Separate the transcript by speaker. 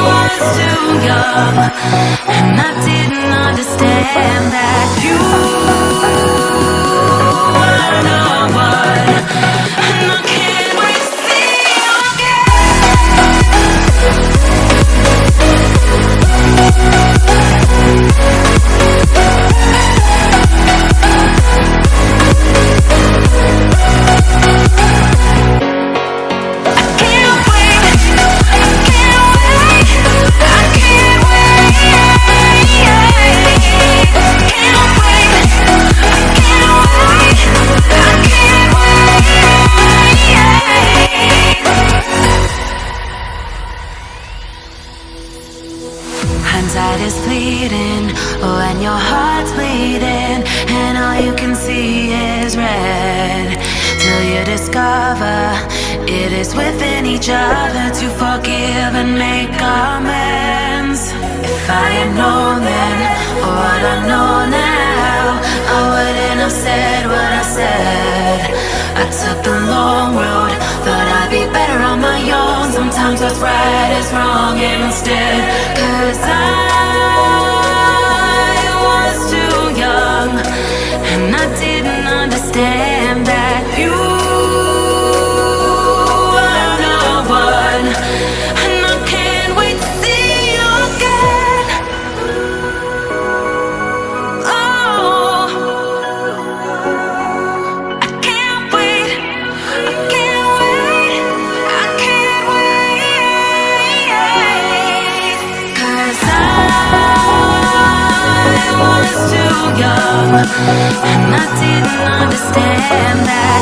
Speaker 1: was too young, and I didn't understand that you were the one, and I can't wait to see you again. Hindsight is fleeting when your heart's bleeding and all you can see is red, till you discover it is within each other to forgive and make amends. If I had known then what I know now, I wouldn't have said what I said. I took the long road, thought I'd be better on my own. Sometimes what's right is wrong instead, 'cause I was too young, and I didn't understand that you were the one, and I can't wait to see you again. Oh, I can't wait, I can't wait, I can't wait, 'cause I was too young, and I didn't understand that